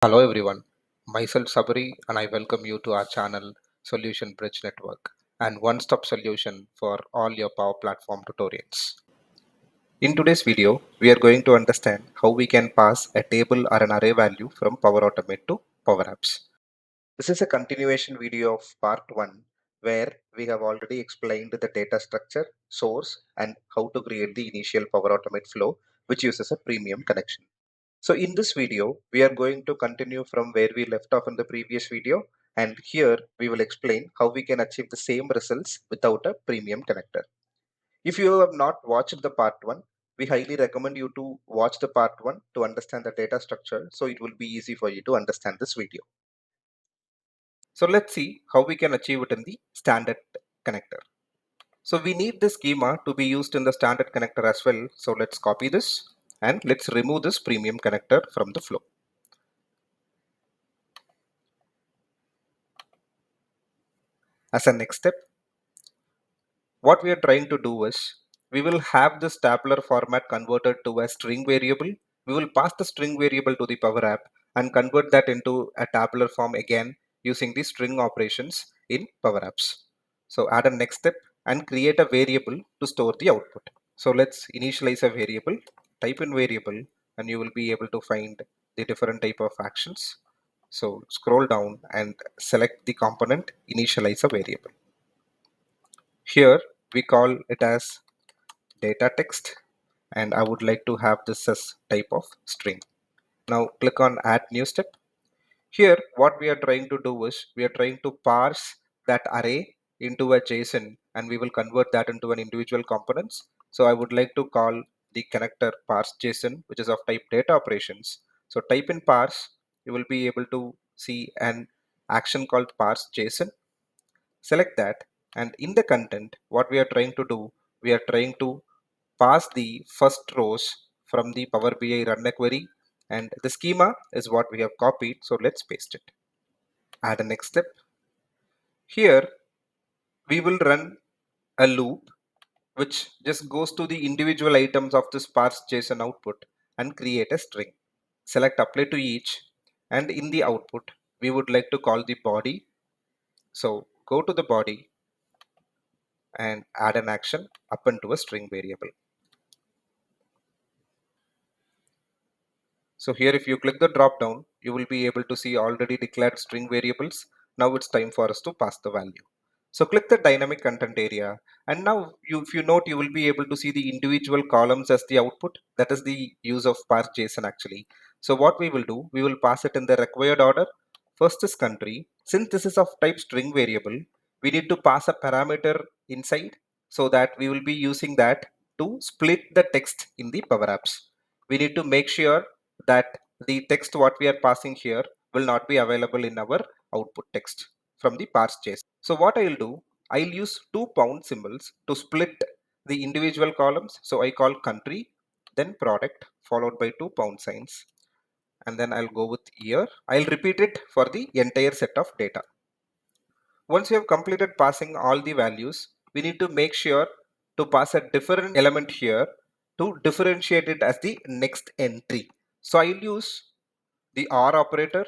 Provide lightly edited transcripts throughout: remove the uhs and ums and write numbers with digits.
Hello everyone, myself Sabri and I welcome you to our channel Solution Bridge Network and one-stop solution for all your Power Platform tutorials. In today's video, we are going to understand how we can pass a table or an array value from Power Automate to Power Apps. This is a continuation video of part 1 where we have already explained the data structure, source and how to create the initial Power Automate flow which uses a premium connection. So in this video, we are going to continue from where we left off in the previous video, and here we will explain how we can achieve the same results without a premium connector. If you have not watched the part 1, we highly recommend you to watch the part 1 to understand the data structure, so it will be easy for you to understand this video. So let's see how we can achieve it in the standard connector. So we need the schema to be used in the standard connector as well. So let's copy this and let's remove this premium connector from the flow. As a next step, what we are trying to do is we will have this tabular format converted to a string variable. We will pass the string variable to the Power App and convert that into a tabular form again using the string operations in Power Apps. So add a next step and create a variable to store the output. So let's initialize a variable, type in variable, and you will be able to find the different type of actions. So scroll down and select the component initialize a variable. Here we call it as data text and I would like to have this as type of string. Now click on add new step. Here what we are trying to do is we are trying to parse that array into a JSON and we will convert that into an individual components. So I would like to call the connector parse JSON which is of type data operations. So type in parse, you will be able to see an action called parse JSON. Select that, and in the content what we are trying to do, we are trying to pass the first rows from the Power BI run a query, and the schema is what we have copied, so let's paste it. Add a next step. Here we will run a loop which just goes to the individual items of this parse JSON output and create a string. Select apply to each, and in the output we would like to call the body. So go to the body and add an action up into a string variable. So here if you click the drop down, you will be able to see already declared string variables. Now it's time for us to pass the value. So click the dynamic content area, and now if you note, you will be able to see the individual columns as the output. That is the use of parse JSON actually. So what we will do, we will pass it in the required order. First is country. Since this is of type string variable, we need to pass a parameter inside so that we will be using that to split the text in the Power Apps. We need to make sure that the text what we are passing here will not be available in our output text from the parse JSON. So what I'll do, I'll use two pound symbols to split the individual columns. So I call country, then product, followed by two pound signs, and then I'll go with year. I'll repeat it for the entire set of data. Once you have completed passing all the values, we need to make sure to pass a different element here to differentiate it as the next entry. So I'll use the OR operator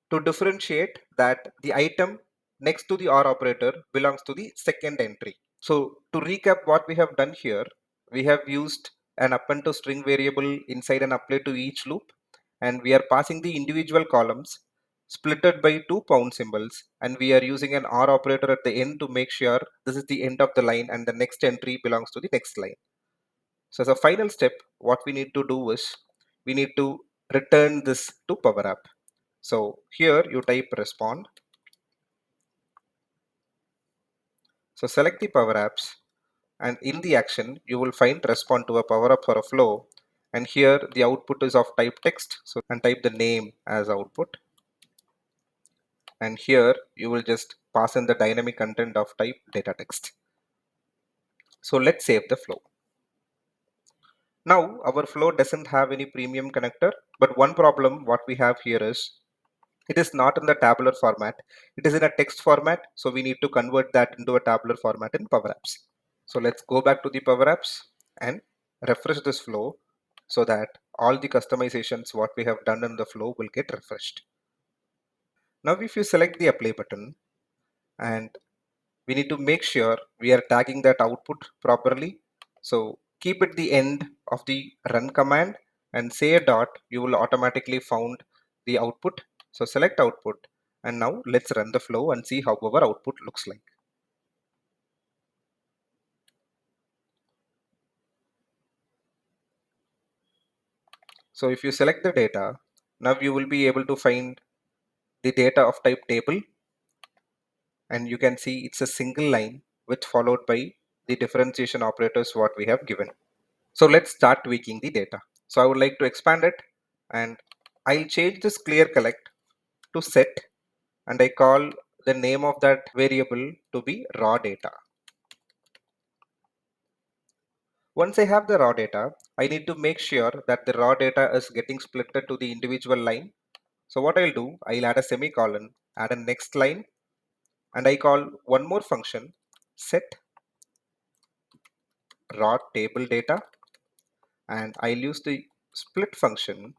to differentiate that the item next to the OR operator belongs to the second entry. So to recap what we have done here, we have used an append to string variable inside an apply to each loop, and we are passing the individual columns splitted by two pound symbols, and we are using an OR operator at the end to make sure this is the end of the line and the next entry belongs to the next line. So as a final step, what we need to do is we need to return this to Power App. So here you type respond. So select the Power Apps, and in the action you will find respond to a Power Up for a flow, and here the output is of type text, so and type the name as output, and here you will just pass in the dynamic content of type data text. So let's save the flow. Now our flow doesn't have any premium connector, but one problem what we have here is it is not in the tabular format, it is in a text format, so we need to convert that into a tabular format in Power Apps. So let's go back to the Power Apps and refresh this flow so that all the customizations what we have done in the flow will get refreshed. Now if you select the apply button, and we need to make sure we are tagging that output properly. So keep it the end of the run command and say a dot, you will automatically found the output. So select output, and now let's run the flow and see how our output looks like. So if you select the data, now you will be able to find the data of type table, and you can see it's a single line with followed by the differentiation operators what we have given. So let's start tweaking the data. So I would like to expand it, and I'll change this clear collect to set, and I call the name of that variable to be raw data. Once I have the raw data, I need to make sure that the raw data is getting split to the individual line. So what I'll do, I'll add a semicolon, add a next line, and I call one more function, set raw table data, and I'll use the split function,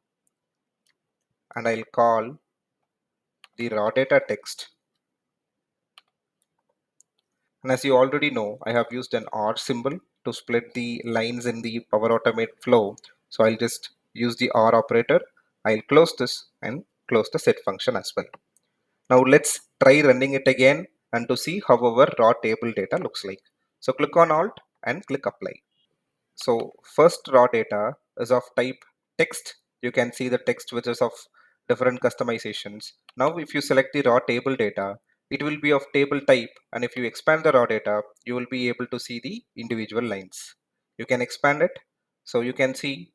and I'll call the raw data text. And as you already know, I have used an OR symbol to split the lines in the Power Automate flow. So I'll just use the OR operator. I'll close this and close the set function as well. Now let's try running it again and to see how our raw table data looks like. So click on Alt and click Apply. So first raw data is of type text. You can see the text which is of different customizations. Now if you select the raw table data, it will be of table type, and if you expand the raw data, you will be able to see the individual lines. You can expand it, so you can see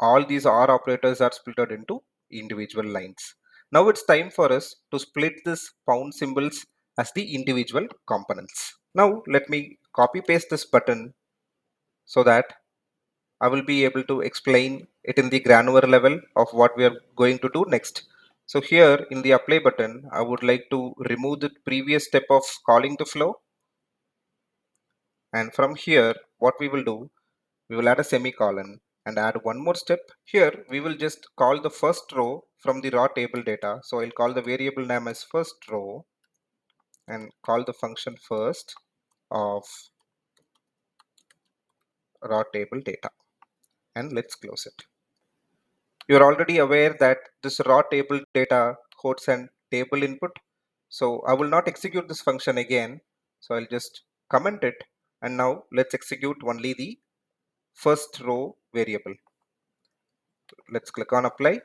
all these OR operators are split into individual lines. Now it's time for us to split this pound symbols as the individual components. Now let me copy paste this button so that I will be able to explain it in the granular level of what we are going to do next. So here in the apply button, I would like to remove the previous step of calling the flow. And from here, what we will do, we will add a semicolon and add one more step. Here, we will just call the first row from the raw table data. So I'll call the variable name as first row and call the function first of raw table data. And let's close it. You're already aware that this raw table data holds an table input. So I will not execute this function again. So I'll just comment it. And now let's execute only the first row variable. Let's click on apply.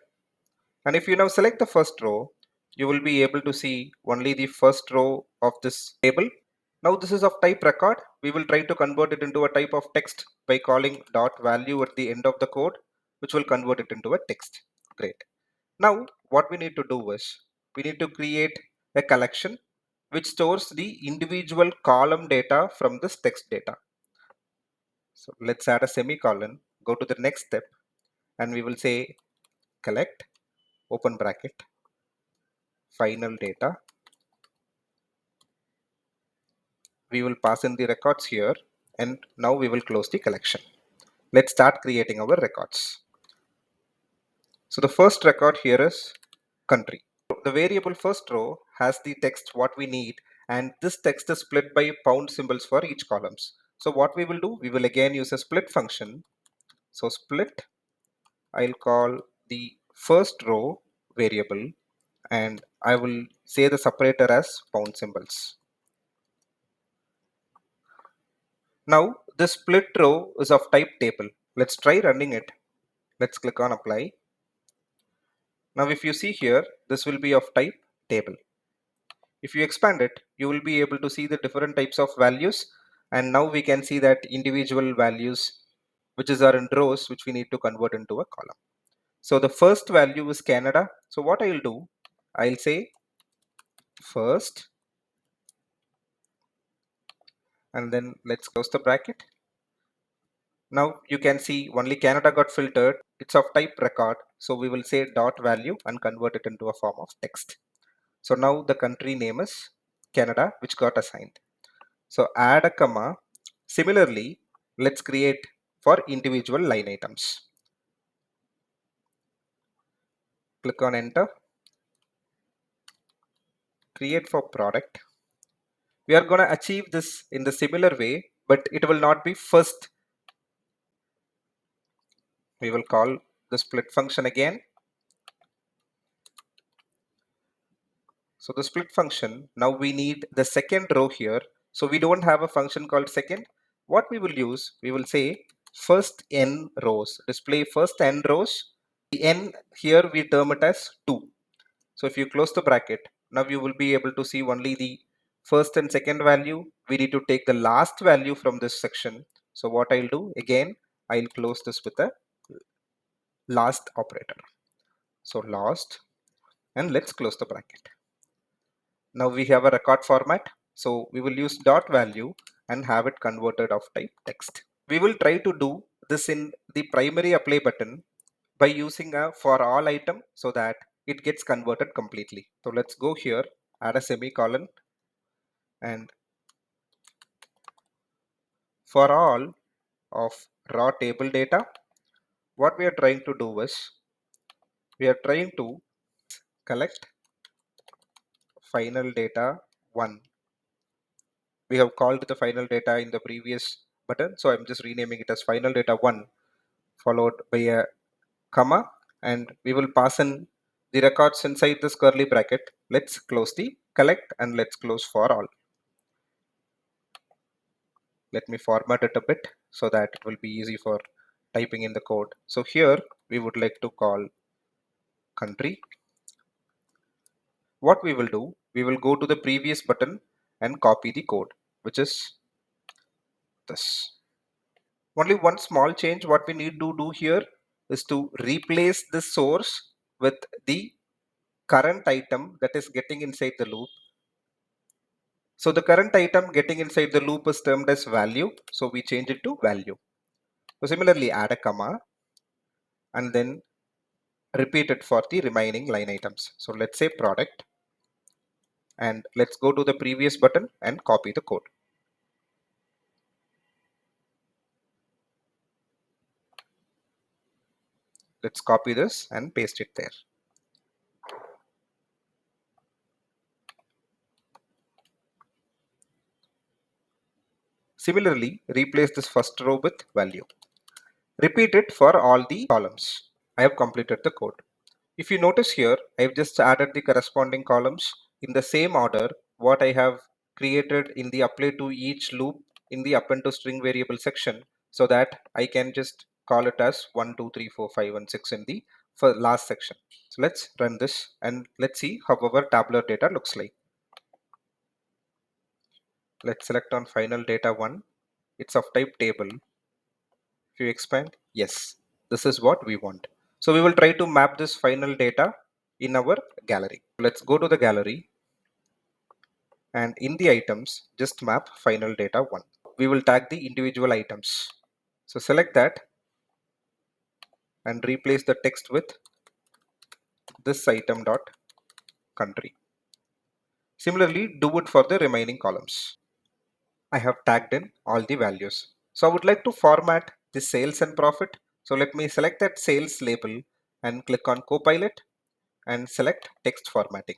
And if you now select the first row, you will be able to see only the first row of this table. Now this is of type record. We will try to convert it into a type of text by calling dot value at the end of the code, which will convert it into a text. Great. Now what we need to do is we need to create a collection which stores the individual column data from this text data. So let's add a semicolon, go to the next step, and we will say collect, open bracket, final data. We will pass in the records here, and now we will close the collection. Let's start creating our records. So the first record here is country. The variable first row has the text what we need, and this text is split by pound symbols for each columns. So what we will do, we will again use a split function. So split, I'll call the first row variable, and I will say the separator as pound symbols. Now this split row is of type table. Let's try running it. Let's click on apply. Now if you see here, this will be of type table. If you expand it, you will be able to see the different types of values, and now we can see that individual values which are in rows which we need to convert into a column. So the first value is Canada. So what I'll do, I'll say first, and then let's close the bracket. Now you can see only Canada got filtered. It's of type record, so we will say dot value and convert it into a form of text. So now the country name is Canada, which got assigned. So add a comma. Similarly, let's create for individual line items. Click on enter, create for product. We are going to achieve this in the similar way, but it will not be first. We will call the split function again. So the split function, now we need the second row here. So we don't have a function called second. What we will use, we will say first n rows, display first n rows. The n here we term it as 2. So if you close the bracket, now you will be able to see only the first and second value. We need to take the last value from this section. So what I'll do again, I'll close this with a last operator. So last, and let's close the bracket. Now we have a record format. So we will use dot value and have it converted of type text. We will try to do this in the primary apply button by using a for all item so that it gets converted completely. So let's go here, add a semicolon, and for all of raw table data, what we are trying to do is we are trying to collect final data 1. We have called the final data in the previous button, so I'm just renaming it as final data 1 followed by a comma, and we will pass in the records inside this curly bracket. Let's close the collect and let's close for all. Let me format it a bit so that it will be easy for typing in the code. So here we would like to call country. What we will do, we will go to the previous button and copy the code, which is this. Only one small change what we need to do here is to replace the source with the current item that is getting inside the loop. So the current item getting inside the loop is termed as value. So we change it to value. So similarly add a comma and then repeat it for the remaining line items. So let's say product, and let's go to the previous button and copy the code. Let's copy this and paste it there. Similarly, replace this first row with value. Repeat it for all the columns. I have completed the code. If you notice here, I have just added the corresponding columns in the same order what I have created in the apply to each loop in the append to string variable section, so that I can just call it as 1, 2, 3, 4, 5, and 6 in the for last section. So let's run this and let's see how our tabular data looks like. Let's select on final data 1. It's of type table. If you expand, yes, this is what we want. So we will try to map this final data in our gallery. Let's go to the gallery and in the items, just map final data 1. We will tag the individual items. So select that and replace the text with this item dot country. Similarly, do it for the remaining columns. I have tagged in all the values. So I would like to format the sales and profit. So let me select that sales label and click on Copilot and select text formatting.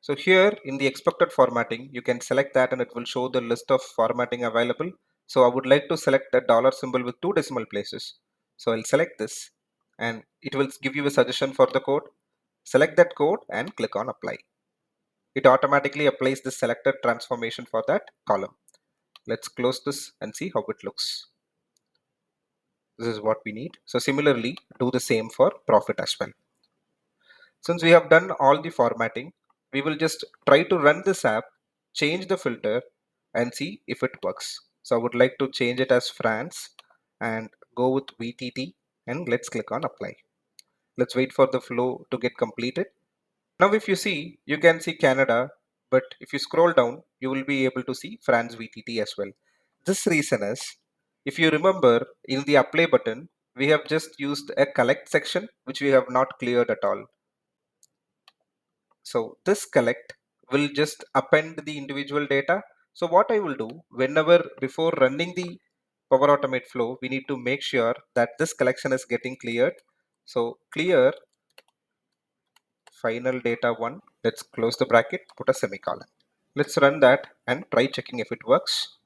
So here in the expected formatting, you can select that and it will show the list of formatting available. So I would like to select the dollar symbol with 2 decimal places. So I'll select this and it will give you a suggestion for the code. Select that code and click on apply. It automatically applies the selected transformation for that column. Let's close this and see how it looks. This is what we need. So similarly, do the same for profit as well. Since we have done all the formatting, we will just try to run this app, change the filter and see if it works. So I would like to change it as France and go with VTT and let's click on apply. Let's wait for the flow to get completed. Now if you see, you can see Canada, but if you scroll down, you will be able to see France VTT as well. This reason is, if you remember in the apply button, we have just used a collect section, which we have not cleared at all. So this collect will just append the individual data. So what I will do, whenever before running the Power Automate flow, we need to make sure that this collection is getting cleared. So clear final data 1. Let's close the bracket, put a semicolon. Let's run that and try checking if it works.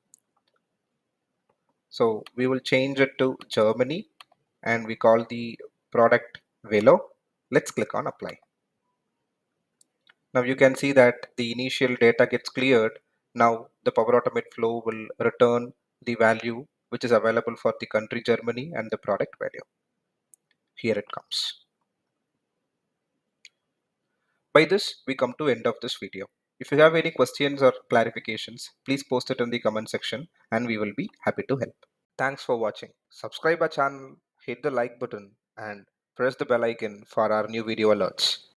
So we will change it to Germany and we call the product Velo. Let's click on apply. Now you can see that the initial data gets cleared. Now the Power Automate flow will return the value which is available for the country Germany and the product value. Here it comes. By this, we come to end of this video. If you have any questions or clarifications, please post it in the comment section and we will be happy to help. Thanks for watching. Subscribe our channel, hit the like button and press the bell icon for our new video alerts.